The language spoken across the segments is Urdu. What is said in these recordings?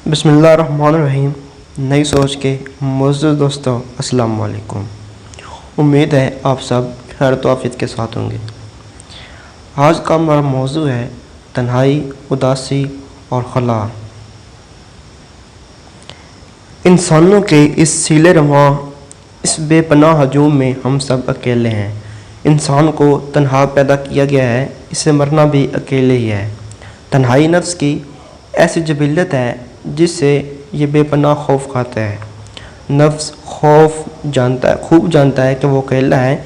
بسم اللہ الرحمن الرحیم۔ نئی سوچ کے معزز دوستوں، السلام علیکم۔ امید ہے آپ سب خیر و عافیت کے ساتھ ہوں گے۔ آج کا ہمارا موضوع ہے تنہائی، اداسی اور خلا۔ انسانوں کے اس سیلے رواں، اس بے پناہ ہجوم میں ہم سب اکیلے ہیں۔ انسان کو تنہا پیدا کیا گیا ہے، اسے مرنا بھی اکیلے ہی ہے۔ تنہائی نفس کی ایسی جبلت ہے جس سے یہ بے پناہ خوف کھاتا ہے۔ نفس خوب جانتا ہے کہ وہ اکیلا ہے۔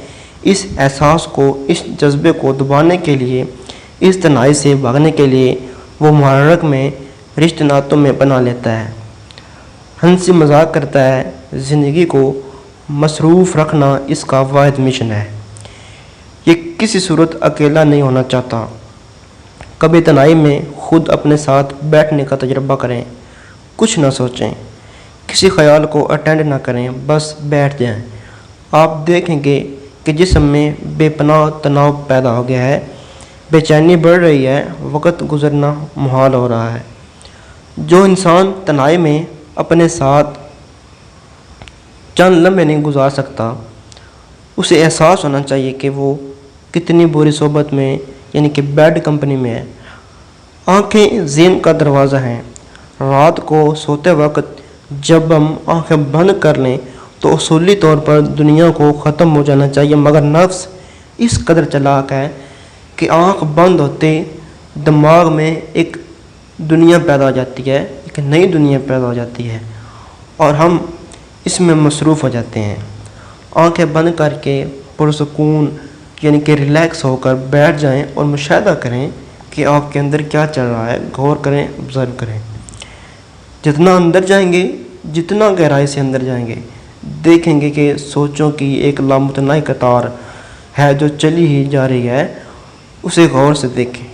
اس احساس کو، اس جذبے کو دبانے کے لیے، اس تنہائی سے بھاگنے کے لیے وہ محرک میں، رشتے ناتوں میں پناہ لیتا ہے، ہنسی مذاق کرتا ہے۔ زندگی کو مصروف رکھنا اس کا واحد مشن ہے۔ یہ کسی صورت اکیلا نہیں ہونا چاہتا۔ کبھی تنہائی میں خود اپنے ساتھ بیٹھنے کا تجربہ کریں، کچھ نہ سوچیں، کسی خیال کو اٹینڈ نہ کریں، بس بیٹھ جائیں۔ آپ دیکھیں گے کہ جسم میں بے پناہ تناؤ پیدا ہو گیا ہے، بے چینی بڑھ رہی ہے، وقت گزرنا محال ہو رہا ہے۔ جو انسان تنہائی میں اپنے ساتھ چند لمحے نہیں گزار سکتا، اسے احساس ہونا چاہیے کہ وہ کتنی بری صحبت میں، یعنی کہ بیڈ کمپنی میں ہے۔ آنکھیں ذہن کا دروازہ ہیں۔ رات کو سوتے وقت جب ہم آنکھیں بند کر لیں تو اصولی طور پر دنیا کو ختم ہو جانا چاہیے، مگر نفس اس قدر چلاک ہے کہ آنکھ بند ہوتے دماغ میں ایک دنیا پیدا ہو جاتی ہے، ایک نئی دنیا پیدا ہو جاتی ہے اور ہم اس میں مصروف ہو جاتے ہیں۔ آنکھیں بند کر کے پرسکون، یعنی کہ ریلیکس ہو کر بیٹھ جائیں اور مشاہدہ کریں کہ آپ کے اندر کیا چل رہا ہے، غور کریں، آبزرو کریں۔ جتنا اندر جائیں گے، جتنا گہرائی سے اندر جائیں گے، دیکھیں گے کہ سوچوں کی ایک لامتناہی قطار ہے جو چلی ہی جا رہی ہے۔ اسے غور سے دیکھیں،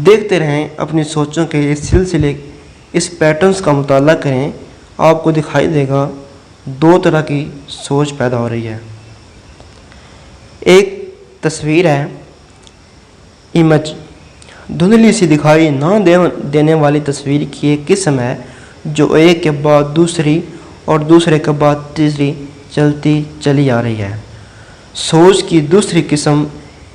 دیکھتے رہیں، اپنی سوچوں کے اس سلسلے، اس پیٹرنز کا مطالعہ کریں۔ آپ کو دکھائی دے گا دو طرح کی سوچ پیدا ہو رہی ہے۔ ایک تصویر ہے، امیج، دھندلی سی دکھائی نہ دینے والی تصویر کی ایک قسم ہے جو ایک کے بعد دوسری اور دوسرے کے بعد تیسری چلتی چلی آ رہی ہے۔ سوچ کی دوسری قسم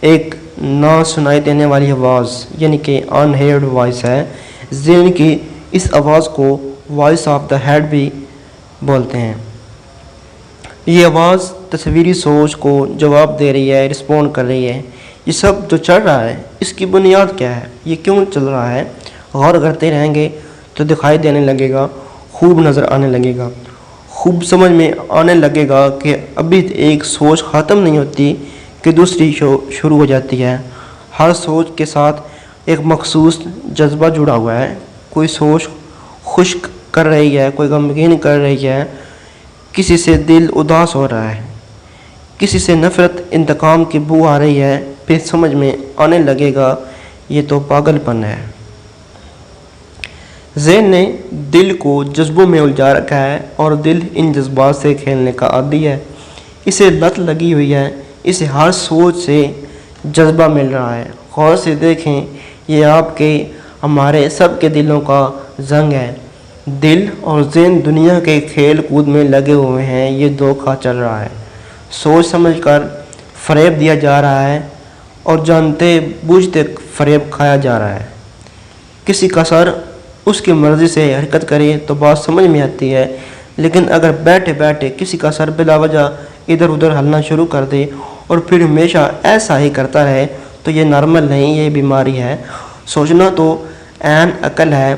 ایک نہ سنائی دینے والی آواز، یعنی کہ ان ہیئرڈ وائس ہے۔ ذہن کی اس آواز کو وائس آف دا ہیڈ بھی بولتے ہیں۔ یہ آواز تصویری سوچ کو جواب دے رہی ہے، رسپونڈ کر رہی ہے۔ یہ سب جو چل رہا ہے، اس کی بنیاد کیا ہے، یہ کیوں چل رہا ہے؟ غور کرتے رہیں گے تو دکھائی دینے لگے گا، خوب نظر آنے لگے گا، خوب سمجھ میں آنے لگے گا کہ ابھی ایک سوچ ختم نہیں ہوتی کہ دوسری شروع ہو جاتی ہے۔ ہر سوچ کے ساتھ ایک مخصوص جذبہ جڑا ہوا ہے۔ کوئی سوچ خشک کر رہی ہے، کوئی غمگین کر رہی ہے، کسی سے دل اداس ہو رہا ہے، کسی سے نفرت، انتقام کی بو آ رہی ہے۔ پھر سمجھ میں آنے لگے گا یہ تو پاگل پن ہے۔ ذہن نے دل کو جذبوں میں الجھا رکھا ہے اور دل ان جذبات سے کھیلنے کا عادی ہے۔ اسے لت لگی ہوئی ہے، اسے ہر سوچ سے جذبہ مل رہا ہے۔ غور سے دیکھیں، یہ آپ کے، ہمارے سب کے دلوں کا زنگ ہے۔ دل اور ذہن دنیا کے کھیل کود میں لگے ہوئے ہیں۔ یہ دھوکہ چل رہا ہے، سوچ سمجھ کر فریب دیا جا رہا ہے اور جانتے بوجھتے فریب کھایا جا رہا ہے۔ کسی کا سر اس کی مرضی سے حرکت کرے تو بات سمجھ میں آتی ہے، لیکن اگر بیٹھے بیٹھے کسی کا سر بلا وجہ ادھر ادھر ہلنا شروع کر دے اور پھر ہمیشہ ایسا ہی کرتا رہے تو یہ نارمل نہیں، یہ بیماری ہے۔ سوچنا تو عین عقل ہے،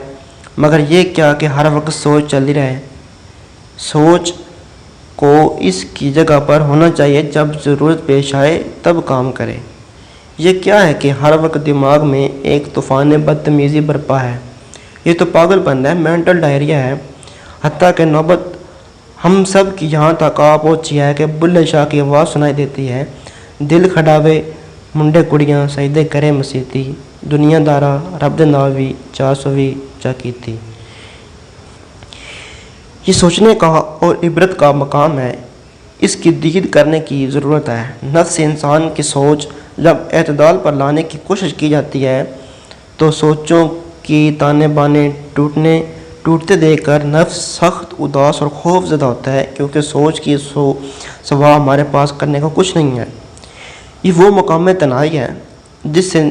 مگر یہ کیا کہ ہر وقت سوچ چل رہے۔ سوچ کو اس کی جگہ پر ہونا چاہیے، جب ضرورت پیش آئے تب کام کرے۔ یہ کیا ہے کہ ہر وقت دماغ میں ایک طوفان بدتمیزی برپا ہے۔ یہ تو پاگل پن ہے، مینٹل ڈائریا ہے۔ حتیٰ کہ نوبت ہم سب کی یہاں تک آ پہنچی ہے کہ بلے شاہ کی آواز سنائی دیتی ہے، دل کھڈاوے منڈے کڑیاں سجدے کرے مسیتی، دنیا دارا رب دے ناوی چا سوی چا کیتی۔ یہ سوچنے کا اور عبرت کا مقام ہے، اس کی دید کرنے کی ضرورت ہے۔ نفس انسان کی سوچ جب اعتدال پر لانے کی کوشش کی جاتی ہے تو سوچوں کی تانے بانے ٹوٹتے دیکھ کر نفس سخت اداس اور خوف زدہ ہوتا ہے، کیونکہ سوچ کی سوا ہمارے پاس کرنے کا کچھ نہیں ہے۔ یہ وہ مقام تنہائی ہے جس سے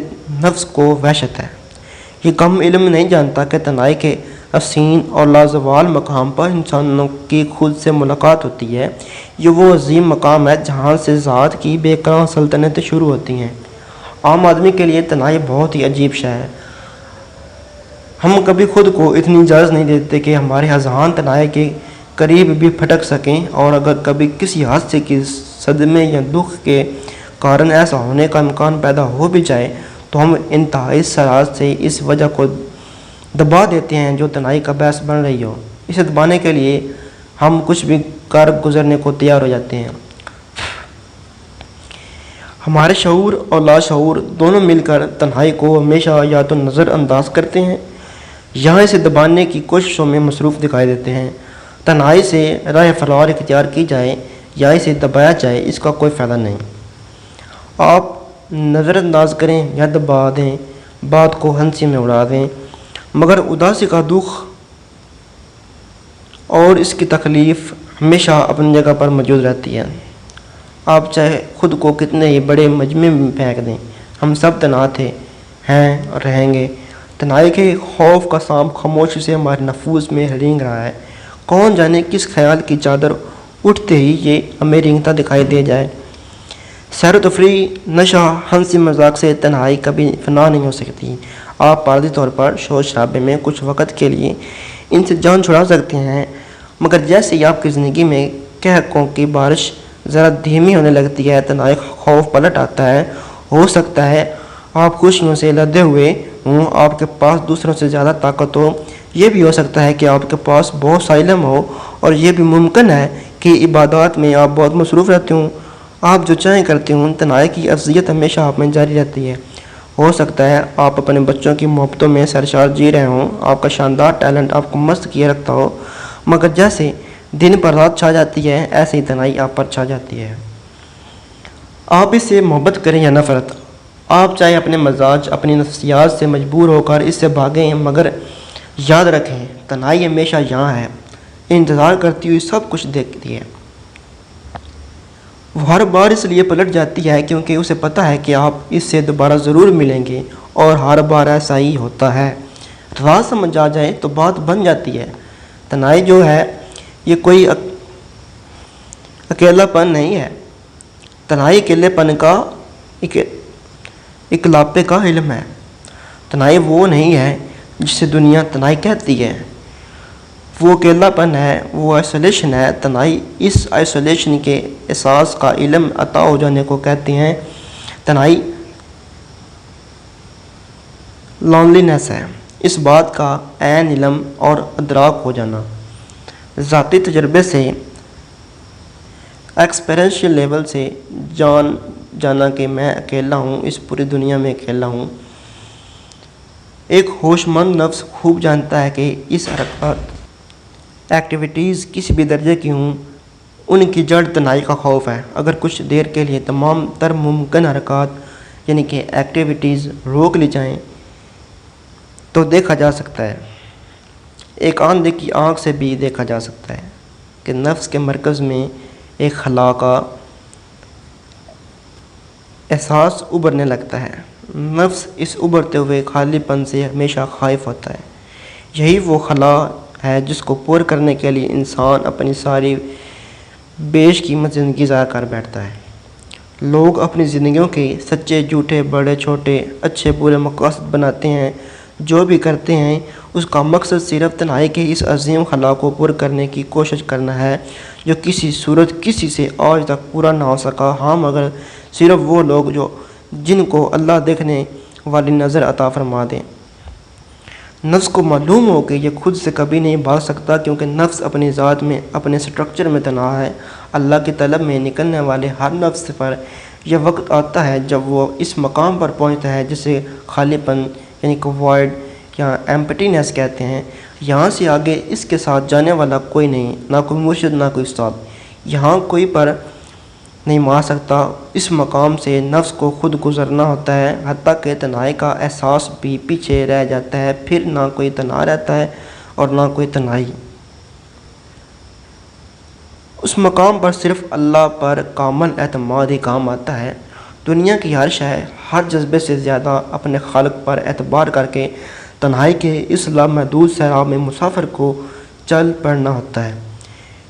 نفس کو وحشت ہے۔ یہ کم علم نہیں جانتا کہ تنہائی کے حسین اور لازوال مقام پر انسانوں کی خود سے ملاقات ہوتی ہے۔ یہ وہ عظیم مقام ہے جہاں سے ذات کی بے کران سلطنتیں شروع ہوتی ہیں۔ عام آدمی کے لیے تنہائی بہت ہی عجیب شے ہے۔ ہم کبھی خود کو اتنی اجازت نہیں دیتے کہ ہمارے اذہان تنہائی کے قریب بھی پھٹک سکیں، اور اگر کبھی کسی حادثے کی صدمے یا دکھ کے کارن ایسا ہونے کا امکان پیدا ہو بھی جائے تو ہم انتہائی سرعت سے اس وجہ کو دبا دیتے ہیں جو تنہائی کا باعث بن رہی ہو۔ اسے دبانے کے لیے ہم کچھ بھی کر گزرنے کو تیار ہو جاتے ہیں۔ ہمارے شعور اور لاشعور دونوں مل کر تنہائی کو ہمیشہ یا تو نظر انداز کرتے ہیں یا اسے دبانے کی کوششوں میں مصروف دکھائی دیتے ہیں۔ تنہائی سے راہ فرار اختیار کی جائے یا اسے دبایا جائے، اس کا کوئی فائدہ نہیں۔ آپ نظر انداز کریں یا دبا دیں، بات کو ہنسی میں اڑا دیں، مگر اداسی کا دکھ اور اس کی تکلیف ہمیشہ اپنی جگہ پر موجود رہتی ہے۔ آپ چاہے خود کو کتنے ہی بڑے مجمع میں پھینک دیں، ہم سب تنہا تھے، ہیں اور رہیں گے۔ تنہائی کے خوف کا سانپ خاموشی سے ہمارے نفوس میں رینگ رہا ہے۔ کون جانے کس خیال کی چادر اٹھتے ہی یہ ہمیں رینگتا دکھائی دے جائے۔ سیر و تفریح، نشہ، ہنسی مذاق سے تنہائی کبھی فنا نہیں ہو سکتی۔ آپ عارضی طور پر شور شرابے میں کچھ وقت کے لیے ان سے جان چھڑا سکتے ہیں، مگر جیسے ہی آپ کی زندگی میں قہقوں کی بارش ذرا دھیمی ہونے لگتی ہے، تنہائی خوف پلٹ آتا ہے۔ ہو سکتا ہے آپ خوشیوں سے لدے ہوئے ہوں، آپ کے پاس دوسروں سے زیادہ طاقت ہو، یہ بھی ہو سکتا ہے کہ آپ کے پاس بہت سا علم ہو، اور یہ بھی ممکن ہے کہ عبادات میں آپ بہت مصروف رہتے ہوں۔ آپ جو چاہیں کرتے ہوں، تنہائی کی اذیت ہمیشہ آپ میں جاری رہتی ہے۔ ہو سکتا ہے آپ اپنے بچوں کی محبتوں میں سرشار جی رہے ہوں، آپ کا شاندار ٹیلنٹ آپ کو مست کیے رکھتا ہو، مگر جیسے دن پر رات چھا جاتی ہے، ایسے ہی تنہائی آپ پر چھا جاتی ہے۔ آپ اس سے محبت کریں یا نفرت، آپ چاہے اپنے مزاج، اپنی نفسیات سے مجبور ہو کر اس سے بھاگیں، مگر یاد رکھیں تنہائی ہمیشہ یہاں ہے، انتظار کرتی ہوئی سب کچھ دیکھتی ہے۔ وہ ہر بار اس لیے پلٹ جاتی ہے کیونکہ اسے پتہ ہے کہ آپ اس سے دوبارہ ضرور ملیں گے، اور ہر بار ایسا ہی ہوتا ہے۔ راز سمجھ آ جائے تو بات بن جاتی ہے۔ تنہائی جو ہے یہ کوئی اکیلا پن نہیں ہے۔ تنہائی اکیلے پن کا اکلاپے کا علم ہے۔ تنہائی وہ نہیں ہے جسے دنیا تنہائی کہتی ہے، وہ اکیلا پن ہے، وہ آئسولیشن ہے۔ تنہائی اس آئسولیشن کے احساس کا علم عطا ہو جانے کو کہتے ہیں۔ تنہائی لونلینس ہے، اس بات کا عین علم اور ادراک ہو جانا، ذاتی تجربے سے، ایکسپیرینشیل لیول سے جانا کہ میں اکیلا ہوں، اس پوری دنیا میں اکیلا ہوں۔ ایک ہوش مند نفس خوب جانتا ہے کہ اس حرکات ایکٹیویٹیز کسی بھی درجے کی ہوں، ان کی جڑ تنہائی کا خوف ہے۔ اگر کچھ دیر کے لیے تمام تر ممکن حرکات یعنی کہ ایکٹیویٹیز روک لی جائیں تو دیکھا جا سکتا ہے، ایک آندھے کی آنکھ سے بھی دیکھا جا سکتا ہے کہ نفس کے مرکز میں ایک خلا کا احساس ابھرنے لگتا ہے۔ نفس اس ابھرتے ہوئے خالی پن سے ہمیشہ خائف ہوتا ہے۔ یہی وہ خلا ہے جس کو پور کرنے کے لیے انسان اپنی ساری بیش قیمت زندگی ضائع کر بیٹھتا ہے۔ لوگ اپنی زندگیوں کے سچے جھوٹے، بڑے چھوٹے، اچھے برے مقاصد بناتے ہیں۔ جو بھی کرتے ہیں اس کا مقصد صرف تنہائی کے اس عظیم خلا کو پور کرنے کی کوشش کرنا ہے جو کسی صورت کسی سے آج تک پورا نہ ہو سکا۔ ہاں، مگر صرف وہ لوگ جن کو اللہ دیکھنے والی نظر عطا فرما دیں۔ نفس کو معلوم ہو کہ یہ خود سے کبھی نہیں بھاگ سکتا، کیونکہ نفس اپنی ذات میں، اپنے سٹرکچر میں تنہا ہے۔ اللہ کی طلب میں نکلنے والے ہر نفس پر یہ وقت آتا ہے جب وہ اس مقام پر پہنچتا ہے جسے خالی پن یعنی کہ وائڈ یا ایمپٹینس کہتے ہیں۔ یہاں سے آگے اس کے ساتھ جانے والا کوئی نہیں، نہ کوئی مرشد، نہ کوئی استاد۔ یہاں کوئی پر نہیں مار سکتا۔ اس مقام سے نفس کو خود گزرنا ہوتا ہے، حتیٰ کہ تنہائی کا احساس بھی پیچھے رہ جاتا ہے۔ پھر نہ کوئی تنہا رہتا ہے اور نہ کوئی تنہائی۔ اس مقام پر صرف اللہ پر کامل اعتماد ہی کام آتا ہے۔ دنیا کی ہر شے، ہر جذبے سے زیادہ اپنے خالق پر اعتبار کر کے تنہائی کے اس لامحدود سیراب میں مسافر کو چل پڑنا ہوتا ہے۔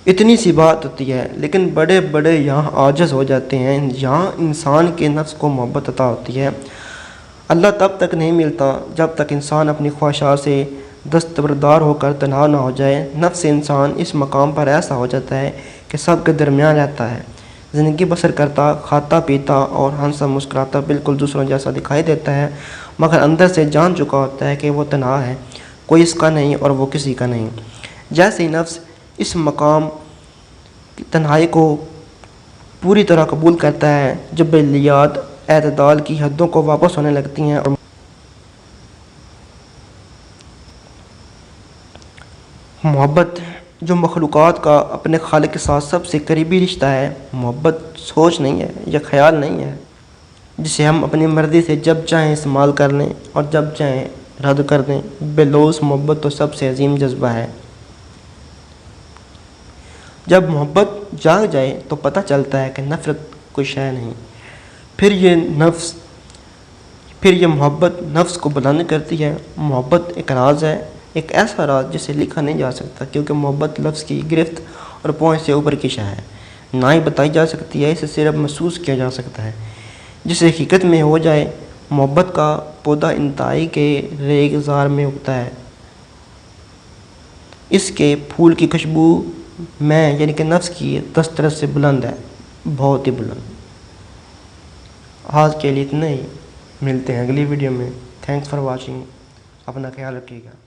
اتنی سی بات ہوتی ہے، لیکن بڑے بڑے یہاں عاجز ہو جاتے ہیں۔ یہاں انسان کے نفس کو محبت عطا ہوتی ہے۔ اللہ تب تک نہیں ملتا جب تک انسان اپنی خواہشات سے دستبردار ہو کر تنہا نہ ہو جائے۔ نفس انسان اس مقام پر ایسا ہو جاتا ہے کہ سب کے درمیان رہتا ہے، زندگی بسر کرتا، کھاتا پیتا اور ہنسا مسکراتا بالکل دوسروں جیسا دکھائی دیتا ہے، مگر اندر سے جان چکا ہوتا ہے کہ وہ تنہا ہے، کوئی اس کا نہیں اور وہ کسی کا نہیں۔ جیسے ہی نفس اس مقام تنہائی کو پوری طرح قبول کرتا ہے، جبلیات اعتدال کی حدوں کو واپس ہونے لگتی ہیں اور محبت، جو مخلوقات کا اپنے خالق کے ساتھ سب سے قریبی رشتہ ہے، محبت سوچ نہیں ہے یا خیال نہیں ہے جسے ہم اپنی مرضی سے جب چاہیں استعمال کر لیں اور جب چاہیں رد کر دیں۔ بے لوث محبت تو سب سے عظیم جذبہ ہے۔ جب محبت جاگ جائے تو پتہ چلتا ہے کہ نفرت کوئی شے نہیں۔ پھر یہ محبت نفس کو بلند کرتی ہے۔ محبت ایک راز ہے، ایک ایسا راز جسے لکھا نہیں جا سکتا، کیونکہ محبت لفظ کی گرفت اور پہنچ سے اوپر کی شے ہے، نہ ہی بتائی جا سکتی ہے، اسے صرف محسوس کیا جا سکتا ہے۔ جس حقیقت میں ہو جائے، محبت کا پودا انتہائی کے ریگزار میں اگتا ہے۔ اس کے پھول کی خوشبو میں یعنی کہ نفس کی دسترس سے بلند ہے، بہت ہی بلند۔ آج کے لیے اتنا ہی، ملتے ہیں اگلی ویڈیو میں۔ تھینکس فار واچنگ، اپنا خیال رکھیے گا۔